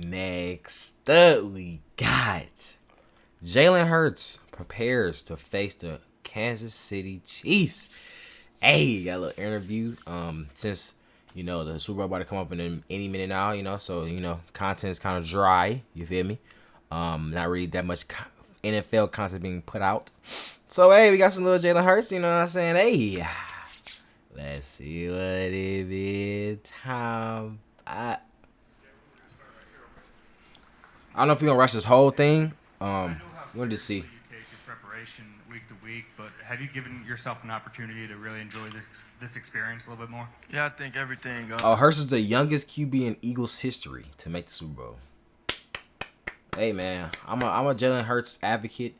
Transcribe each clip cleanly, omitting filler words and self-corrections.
Next up, we got Jalen Hurts prepares to face the Kansas City Chiefs. Hey, got a little interview. Since the Super Bowl about to come up in any minute now, so content's kind of dry. You feel me? Not really that much NFL content being put out. So hey, we got some little Jalen Hurts. You know what I'm saying? Hey, let's see what it is. Time. I don't know if we're gonna rush this whole thing. We'll just see. You take your preparation week to week, but have you given yourself an opportunity to really enjoy this experience a little bit more? Yeah, I think everything. Hurts is the youngest QB in Eagles history to make the Super Bowl. Hey man, I'm a Jalen Hurts advocate.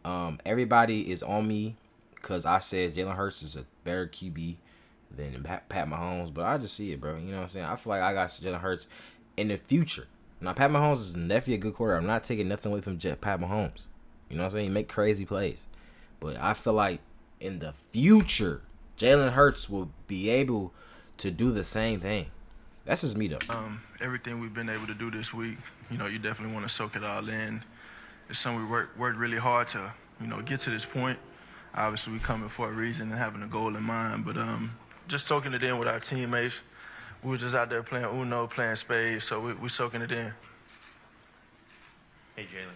Everybody is on me because I said Jalen Hurts is a better QB than Pat Mahomes, but I just see it, bro. You know what I'm saying? I feel like I got Jalen Hurts in the future. Now, Pat Mahomes is definitely a good quarterback. I'm not taking nothing away from Pat Mahomes. You know what I'm saying? He make crazy plays. But I feel like in the future, Jalen Hurts will be able to do the same thing. That's just me, though. Everything we've been able to do this week, you definitely want to soak it all in. It's something we worked really hard to, get to this point. Obviously, we coming for a reason and having a goal in mind. But just soaking it in with our teammates. We were just out there playing Uno, playing spades, so we soaking it in. Hey, Jalen.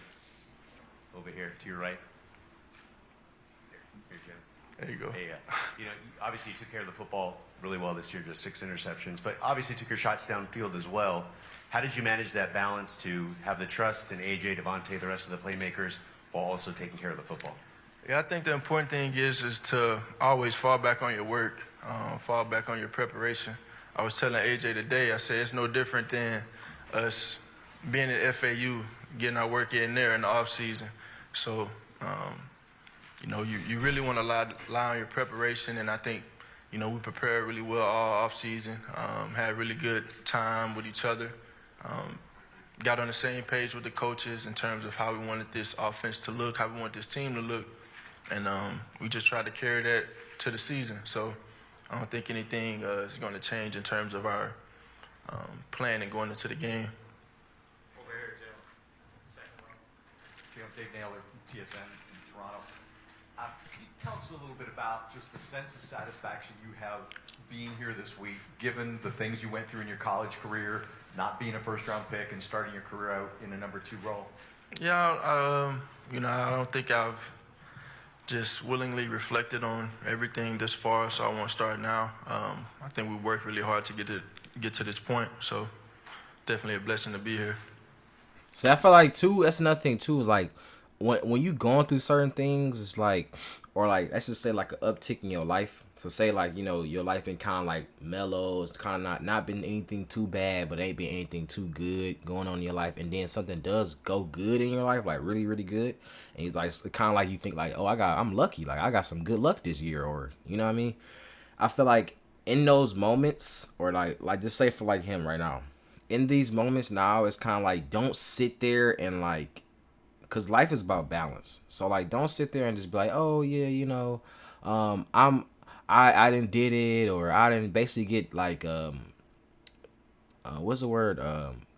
Over here, to your right. Here, Jalen. There you go. Hey, obviously you took care of the football really well this year, just 6 interceptions, but obviously took your shots downfield as well. How did you manage that balance to have the trust in AJ, Devontae, the rest of the playmakers, while also taking care of the football? Yeah, I think the important thing is to always fall back on your work, fall back on your preparation. I was telling AJ today, I said it's no different than us being at FAU, getting our work in there in the off season. So, you really want to lie on your preparation, and I think, we prepared really well all off season, had really good time with each other, got on the same page with the coaches in terms of how we wanted this offense to look, how we want this team to look, and we just tried to carry that to the season. So I don't think anything is going to change in terms of our plan and going into the game. Over here, Jalen. Second row. Dave Naylor from TSN in Toronto. Can you tell us a little bit about just the sense of satisfaction you have being here this week, given the things you went through in your college career, not being a first-round pick and starting your career out in a number 2 role? Yeah, I don't think I've just willingly reflected on everything this far, so I won't start now. I think we worked really hard to get to this point, so definitely a blessing to be here. So I feel like too, that's another thing too, is like when you going through certain things, it's like, or like let's just say like an uptick in your life. So say like your life been kind of like mellow, it's kind of not been anything too bad, but ain't been anything too good going on in your life, and then something does go good in your life, like really really good, and it's like kind of like you think like, oh, I'm lucky, like I got some good luck this year, or you know what I mean. I feel like in those moments, or like just say for like him right now, in these moments now, it's kind of like don't sit there and like, because life is about balance. So like don't sit there and just be like, oh yeah, I didn't did it, or I didn't basically get like what's the word,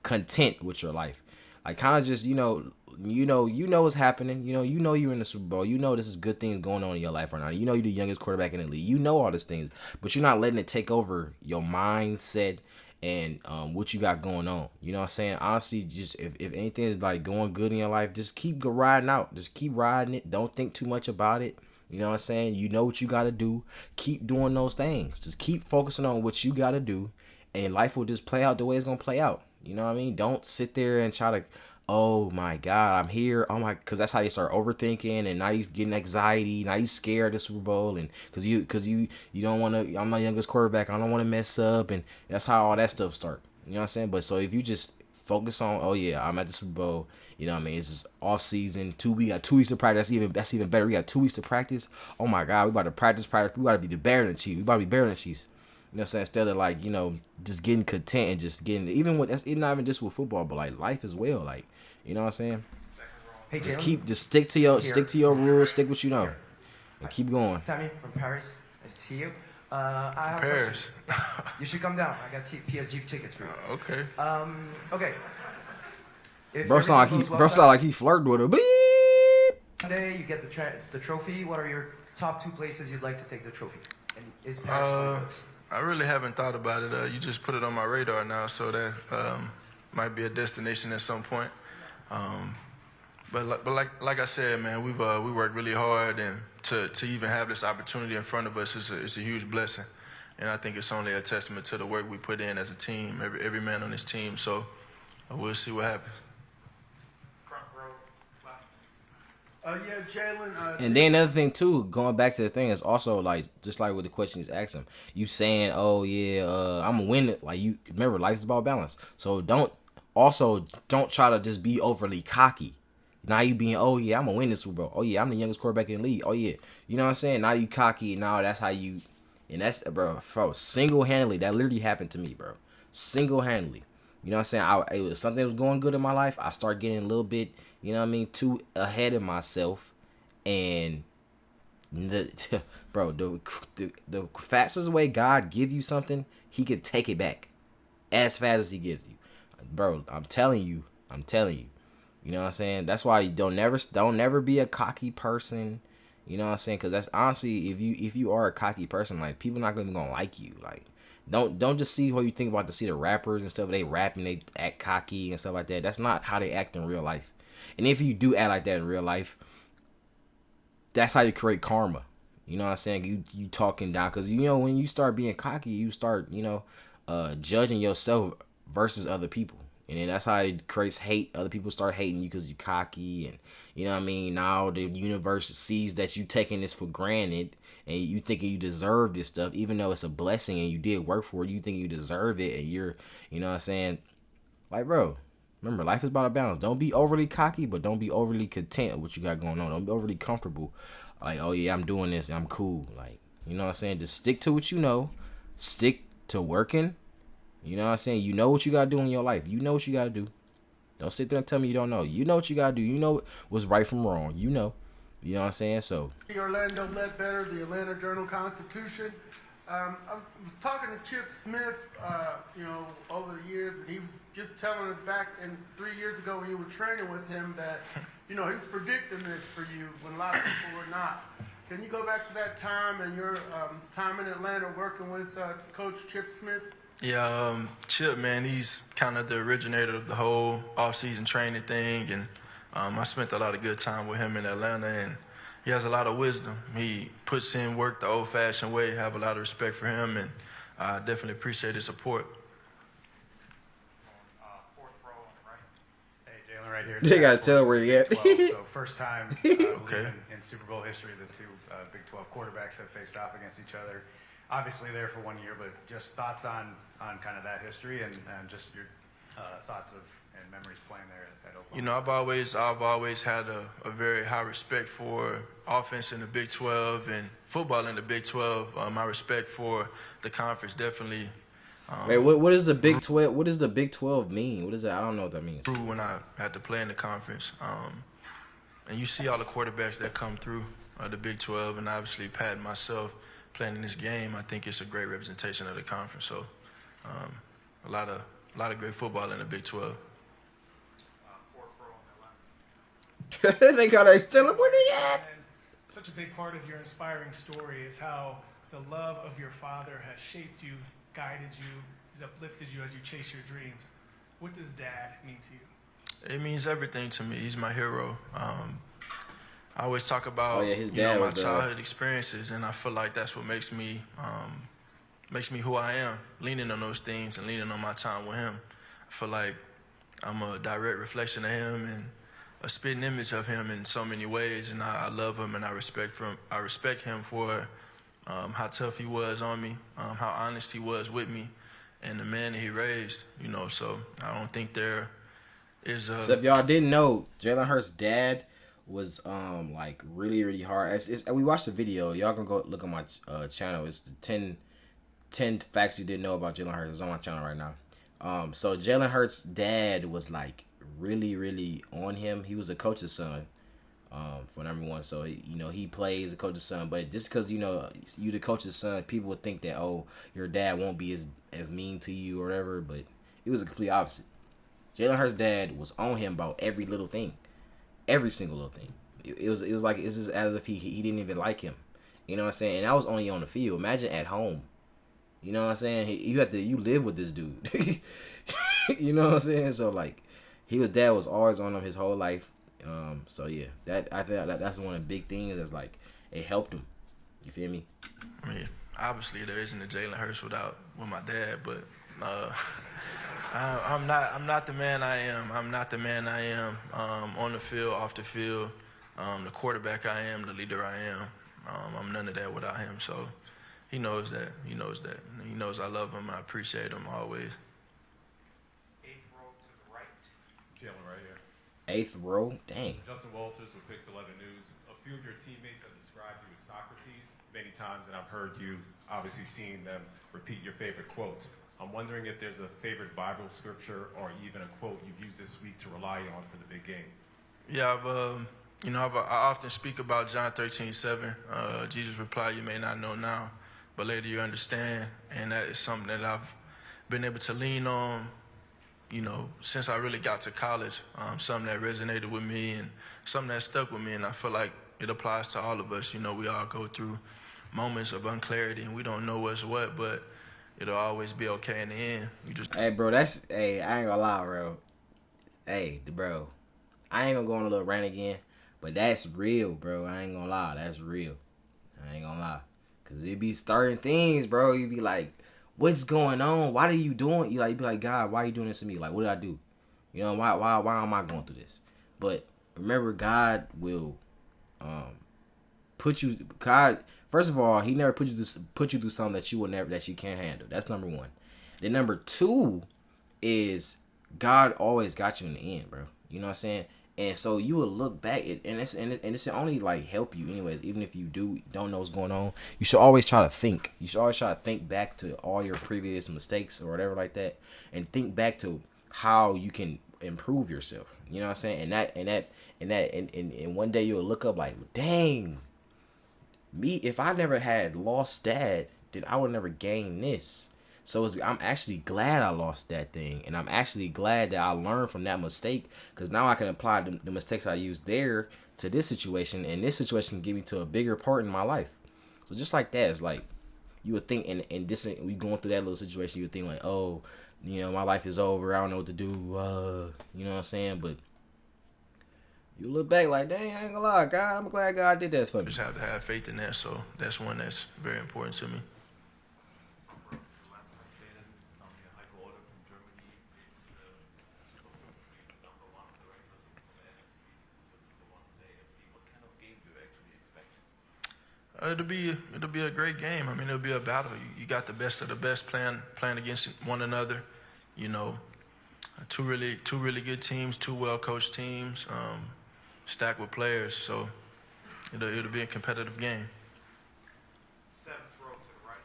content with your life. Like kind of just what's happening. You're in the Super Bowl. This is good things going on in your life right now. You're the youngest quarterback in the league. All these things, but you're not letting it take over your mindset and what you got going on. You know what I'm saying? Honestly, just if anything is like going good in your life, just keep riding out. Just keep riding it. Don't think too much about it. You know what I'm saying? You know what you got to do. Keep doing those things. Just keep focusing on what you got to do, and life will just play out the way it's going to play out. You know what I mean? Don't sit there and try to, oh my God, I'm here. Oh my, because that's how you start overthinking, and now you getting anxiety. Now you scared of the Super Bowl, and because you don't want to. I'm my youngest quarterback. I don't want to mess up, and that's how all that stuff start. You know what I'm saying? But so if you just focus on, oh yeah, I'm at the Super Bowl. You know what I mean? It's just off season. We got 2 weeks to practice. That's even better. We got 2 weeks to practice. Oh my God, we about to practice. We about to be better than the Chiefs. We about to be better than the Chiefs. You know what I'm saying? Instead of like, just getting content and just getting, even with, that's not even just with football, but like life as well. Like, you know what I'm saying? Hey, Just Jalen. stick to your rules, stick what you know, and keep going. Sammy from Paris. Nice to see you. I have Paris. a question. You should come down. I got PSG tickets for you. Okay. Okay. If Bro sound everything goes well like he flirted with her. Beep. Sunday, you get the trophy. What are your top 2 places you'd like to take the trophy? And is Paris one of those? I really haven't thought about it. You just put it on my radar now, so that might be a destination at some point. But like I said, man, we worked really hard, and to even have this opportunity in front of us is a huge blessing. And I think it's only a testament to the work we put in as a team, every man on this team. So we'll see what happens. Yeah, Jalen. And then another thing too, going back to the thing, is also like just like with the questions asked him, you saying, "Oh yeah, I'm gonna win it." Like, you remember, life is about balance. So don't try to just be overly cocky. Now you being, "Oh yeah, I'm gonna win this Super Bowl. Oh yeah, I'm the youngest quarterback in the league. Oh yeah," you know what I'm saying? Now you cocky. Now that's how you, and that's, bro, single handedly, that literally happened to me, bro. Single handedly. You know what I'm saying? It was something that was going good in my life. I started getting a little bit, you know what I mean, too ahead of myself. And bro, the fastest way God gives you something, he could take it back as fast as he gives you. Bro, I'm telling you. You know what I'm saying? That's why you don't never be a cocky person. You know what I'm saying? Because that's honestly, if you are a cocky person, like, people not gonna like you. Like, don't just see what you think about to see the rappers and stuff. They rapping, they act cocky and stuff like that. That's not how they act in real life. And if you do act like that in real life, that's how you create karma. You know what I'm saying? You talking down, because, you know, when you start being cocky, you start, you know, judging yourself versus other people. And then that's how it creates hate. Other people start hating you because you're cocky. And, you know what I mean? Now the universe sees that you taking this for granted and you thinking you deserve this stuff, even though it's a blessing and you did work for it. You think you deserve it, and you're, you know what I'm saying? Like, bro, remember, life is about a balance. Don't be overly cocky, but don't be overly content with what you got going on. Don't be overly comfortable. Like, "Oh yeah, I'm doing this, I'm cool." Like, you know what I'm saying? Just stick to what you know. Stick to working. You know what I'm saying? You know what you gotta do in your life. You know what you gotta do. Don't sit there and tell me you don't know. You know what you gotta do. You know what's right from wrong. You know. You know what I'm saying? So The Orlando Ledbetter, the Atlanta Journal-Constitution. I'm talking to Chip Smith, you know, over the years, and he was just telling us back 3 years ago when you were training with him that, you know, he was predicting this for you when a lot of people were not. Can you go back to that time and your time in Atlanta working with Coach Chip Smith? Yeah, Chip, man, he's kind of the originator of the whole off-season training thing, and I spent a lot of good time with him in Atlanta, and he has a lot of wisdom. He puts in work the old-fashioned way. I have a lot of respect for him, and I definitely appreciate his support. Fourth row on the right. Hey, Jalen, right here. You gotta tell where you at. Big 12, so first time Okay. in Super Bowl history, the two Big 12 quarterbacks have faced off against each other. Obviously there for 1 year, but just thoughts on kind of that history and just your thoughts of and memories playing there at Oklahoma. You know, I've always had a very high respect for offense in the Big 12 and football in the Big 12. My respect for the conference definitely. wait, what is the Big 12? What does the Big 12 mean? What is that? I don't know what that means. Through when I had to play in the conference, and you see all the quarterbacks that come through the Big 12, and obviously Pat and myself playing in this game, I think it's a great representation of the conference. So, a lot of great football in the Big 12. Fourth row on the left. They got a celebrity yet. And such a big part of your inspiring story is how the love of your father has shaped you, guided you, has uplifted you as you chase your dreams. What does Dad mean to you? It means everything to me. He's my hero. I always talk about his you know, dad my was, childhood experiences, and I feel like that's what makes me who I am, leaning on those things and leaning on my time with him. I feel like I'm a direct reflection of him and a spitting image of him in so many ways, and I love him and I respect him for how tough he was on me, how honest he was with me, and the man that he raised. You know, so I don't think there is a. So if y'all didn't know, Jalen Hurts' dad was like really hard. We watched the video. Y'all can go look on my channel. It's the 10 facts you didn't know about Jalen Hurts. It's on my channel right now. So Jalen Hurts' dad was like really on him. He was a coach's son, for number one. So he plays a coach's son. But just because you the coach's son, people would think that, oh, your dad won't be as mean to you or whatever. But it was a complete opposite. Jalen Hurts' dad was on him about every little thing, every single little thing. It was like it's just as if he didn't even like him. You know what I'm saying? And I was only on the field. Imagine at home. You know what I'm saying? You live with this dude. You know what I'm saying? So like, dad was always on him his whole life. So yeah, I think that's one of the big things that's like it helped him. You feel me? I mean, obviously there isn't a Jalen Hurts with my dad, but I'm not the man I am. I'm not the man I am on the field, off the field. The quarterback I am, the leader I am. I'm none of that without him. So he knows that. He knows that. He knows I love him. I appreciate him always. 8th row to the right. Jalen right here. 8th row? Dang. Justin Walters with Pix 11 News. A few of your teammates have described you as Socrates many times, and I've heard you obviously seeing them repeat your favorite quotes. I'm wondering if there's a favorite Bible scripture or even a quote you've used this week to rely on for the big game. Yeah, I often speak about John 13:7. Jesus replied, "You may not know now, but later you understand." And that is something that I've been able to lean on, since I really got to college. Something that resonated with me and something that stuck with me. And I feel like it applies to all of us. We all go through moments of unclarity and we don't know what's what, but it'll always be okay in the end. Hey, bro, I ain't gonna lie, bro. Hey, bro, I ain't gonna go on a little rant again, but that's real, bro. I ain't gonna lie, that's real. I ain't gonna lie. Cause it be starting things, bro. You be like, what's going on? Why are you doing? You be like, God, why are you doing this to me? Like, what did I do? Why am I going through this? But remember, God will first of all, he never put you through something that you can't handle. That's number one. Then number two is God always got you in the end, bro. You know what I'm saying? And so you will look back and it's only like help you anyways. Even if you don't know what's going on, you should always try to think. You should always try to think back to all your previous mistakes or whatever like that, and think back to how you can improve yourself. You know what I'm saying? And one day you'll look up like, dang, me, if I never had lost that, then I would never gain this. So I'm actually glad I lost that thing, and I'm actually glad that I learned from that mistake, because now I can apply the mistakes I used there to this situation, and this situation can get me to a bigger part in my life. So just like that, it's like you would think, and this, we going through that little situation, you would think like, oh, my life is over, I don't know what to do, you know what I'm saying? But you look back like, dang, I ain't gonna lie, God, I'm glad God did that for me. Just have to have faith in that, so that's one that's very important to me. It'll be a great game. I mean, it'll be a battle. You got the best of the best playing against one another. Two really good teams, two well coached teams, stacked with players. So it'll be a competitive game. 7th row to the right.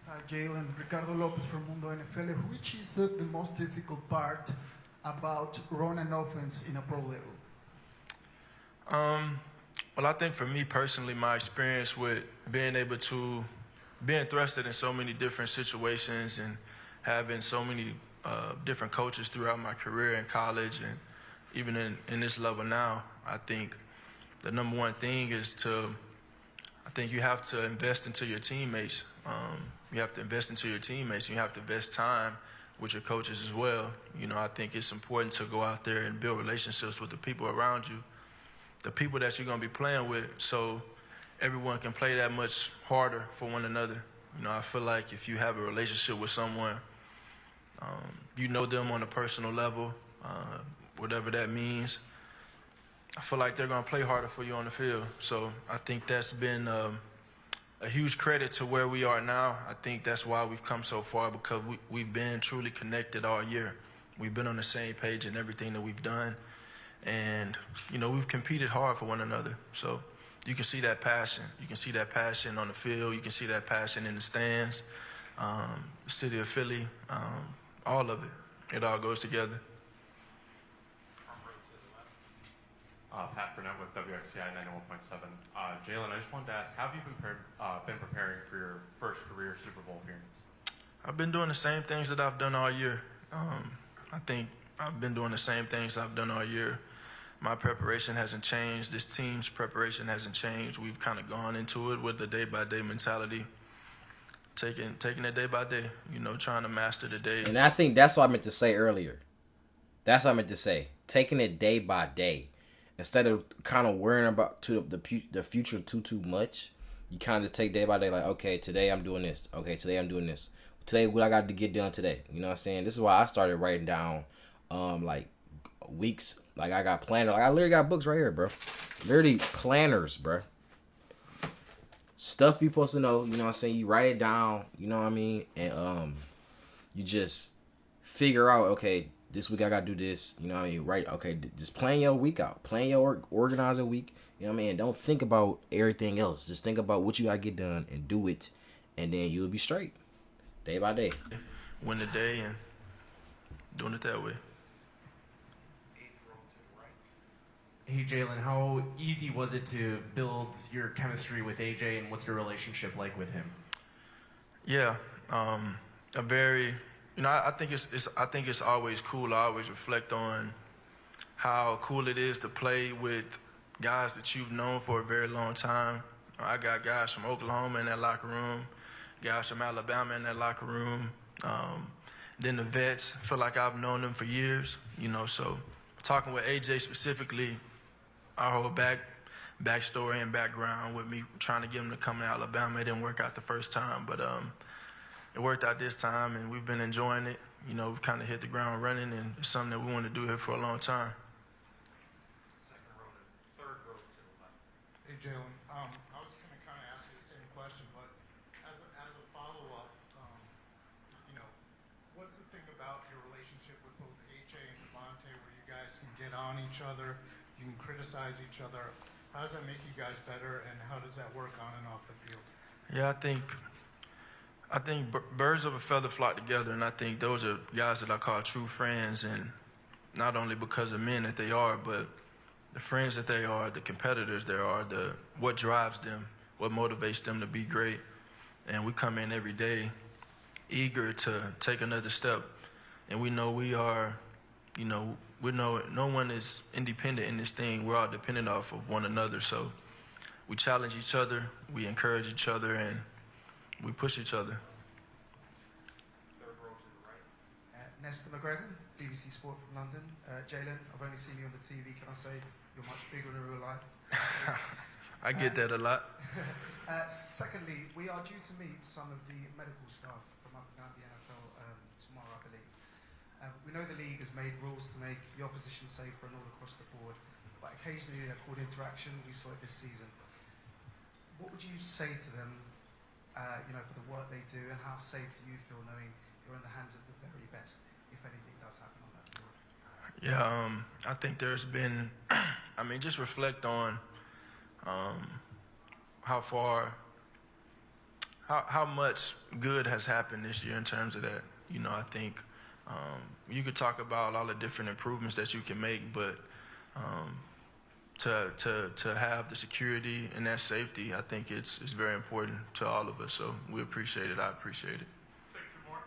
Hi, Jalen. Ricardo Lopez from Mundo NFL. Which is the most difficult part about running an offense in a pro level? Well, I think for me personally, my experience with being thrusted in so many different situations and having so many different coaches throughout my career in college and even in this level now, I think the number one thing is I think you have to invest into your teammates. You have to invest into your teammates. You have to invest time with your coaches as well. I think it's important to go out there and build relationships with the people around you, the people that you're going to be playing with, so everyone can play that much harder for one another. I feel like if you have a relationship with someone, you know them on a personal level, whatever that means, I feel like they're going to play harder for you on the field. So I think that's been a huge credit to where we are now. I think that's why we've come so far, because we've been truly connected all year. We've been on the same page in everything that we've done. And, we've competed hard for one another. So you can see that passion. You can see that passion on the field. You can see that passion in the stands. The city of Philly, all of it. It all goes together. Pat Burnett with WXCI 91.7. Jalen, I just wanted to ask, how have you been preparing for your first career Super Bowl appearance? I've been doing the same things that I've done all year. I think I've been doing the same things I've done all year. My preparation hasn't changed. This team's preparation hasn't changed. We've kind of gone into it with the day-by-day mentality, taking it day by day, trying to master the day. And I think that's what I meant to say earlier. That's what I meant to say. Taking it day by day. Instead of kind of worrying about the future too much, you kind of take day by day, like, okay, today I'm doing this. Okay, today I'm doing this. Today, what I got to get done today. You know what I'm saying? This is why I started writing down, like, weeks. Like, I got planners. Like, I literally got books right here, bro. Literally planners, bro. Stuff you supposed to know, you know what I'm saying? You write it down, you know what I mean? And you just figure out, okay, this week I got to do this, you know what I mean? Right, okay, just plan your week out. Plan your organize a week, you know what I mean? Don't think about everything else. Just think about what you got to get done and do it, and then you'll be straight, day by day. Win the day and doing it that way. Hey Jalen, how easy was it to build your chemistry with AJ, and what's your relationship like with him? Yeah, a very, I think it's always cool. I always reflect on how cool it is to play with guys that you've known for a very long time. I got guys from Oklahoma in that locker room, guys from Alabama in that locker room. Then the vets, feel like I've known them for years, so talking with AJ specifically, our whole backstory and background with me trying to get him to come to Alabama. It didn't work out the first time, but it worked out this time, and we've been enjoying it. We've kind of hit the ground running, and it's something that we want to do here for a long time. Second row to third row to the left. Hey, Jalen, I was going to kind of ask you the same question, but as a follow-up, what's the thing about your relationship with both AJ and Devontae where you guys can get on each other, you can criticize each other? How does that make you guys better, and how does that work on and off the field? Yeah, I think birds of a feather flock together, and I think those are guys that I call true friends, and not only because of men that they are, but the friends that they are, the competitors they are, what drives them, what motivates them to be great. And we come in every day eager to take another step, and we know we are, we know no one is independent in this thing. We're all dependent off of one another. So we challenge each other, we encourage each other, and we push each other. Third row to the right. Nestor McGregor, BBC Sport from London. Jalen, I've only seen you on the TV. Can I say you're much bigger in real life? I get that a lot. Secondly, we are due to meet some of the medical staff from up and down the NFL tomorrow, I believe. We know the league has made rules to make the opposition safer and all across the board, but occasionally they're called interaction. We saw it this season. What would you say to them, for the work they do, and how safe do you feel knowing you're in the hands of the very best if anything does happen on that field? Yeah, I think there's been, just reflect on how much good has happened this year in terms of that. I think you could talk about all the different improvements that you can make, but to have the security and that safety, I think it's very important to all of us. So we appreciate it. I appreciate it. Second more.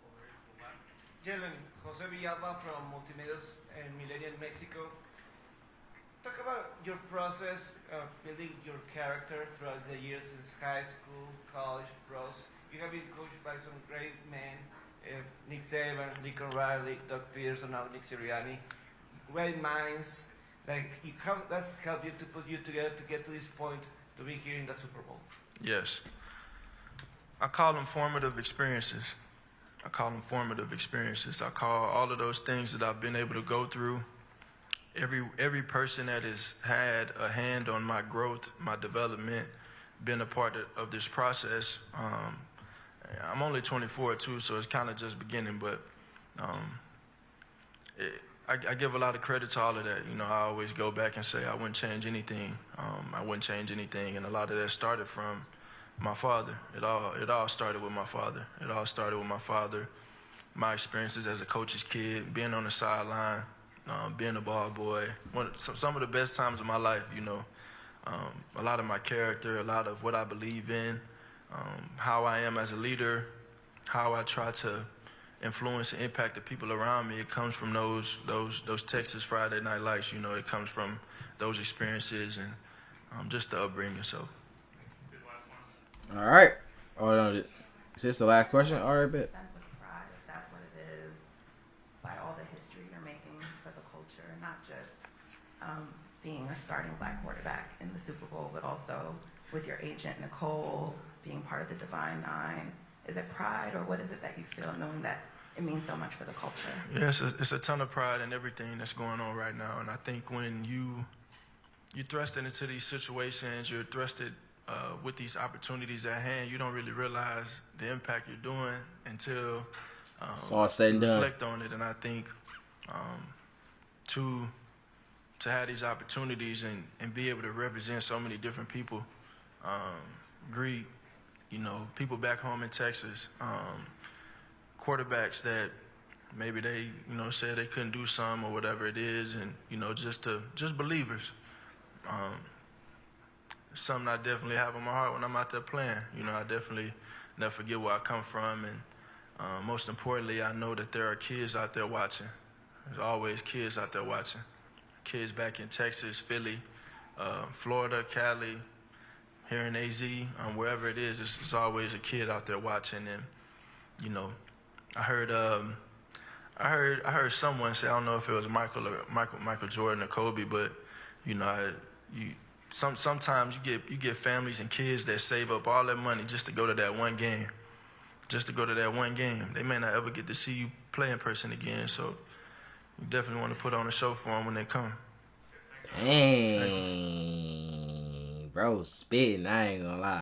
Over here to the left. Jalen, Jose Villalba from Multimedios in Millennium, Mexico. Talk about your process of building your character throughout the years since high school, college, pros. You have been coached by some great men, Nick Saban, Lincoln Riley, Doug Peterson, now Nick Sirianni. Great minds. That's helped you to put you together to get to this point to be here in the Super Bowl. Yes. I call them formative experiences. I call all of those things that I've been able to go through. Every person that has had a hand on my growth, my development, been a part of this process. I'm only 24 too, so it's kind of just beginning, but I give a lot of credit to all of that. I always go back and say I wouldn't change anything. And a lot of that started from my father. It all started with my father. My experiences as a coach's kid, being on the sideline, being a ball boy. Some of the best times of my life, a lot of my character, a lot of what I believe in, how I am as a leader, how I try to influence and impact the people around me, it comes from those Texas Friday Night Lights. You know, it comes from those experiences and just the upbringing. So. All right. Oh no, is this the last question? All right, bet. Sense of pride, if that's what it is, by all the history you're making for the culture, not just being a starting black quarterback in the Super Bowl, but also with your agent Nicole being part of the Divine Nine. Is it pride, or what is it that you feel knowing that it means so much for the culture? Yes, it's a ton of pride in everything that's going on right now, and I think when you're thrusted into these situations, you're thrusted with these opportunities at hand, you don't really realize the impact you're doing until it's all said and you done. reflect on it. And I think to have these opportunities and be able to represent so many different people, greet, people back home in Texas, quarterbacks that maybe they, said they couldn't do some or whatever it is, and, just believers. Something I definitely have on my heart when I'm out there playing. I definitely never forget where I come from, and most importantly, I know that there are kids out there watching. There's always kids out there watching. Kids back in Texas, Philly, Florida, Cali, here in AZ, wherever it is, it's always a kid out there watching. And I heard someone say, I don't know if it was Michael Jordan or Kobe, but sometimes you get families and kids that save up all their money just to go to that one game. Just to go to that one game. They may not ever get to see you play in person again, so you definitely want to put on a show for them when they come. Dang. Bro, spitting, I ain't gonna lie.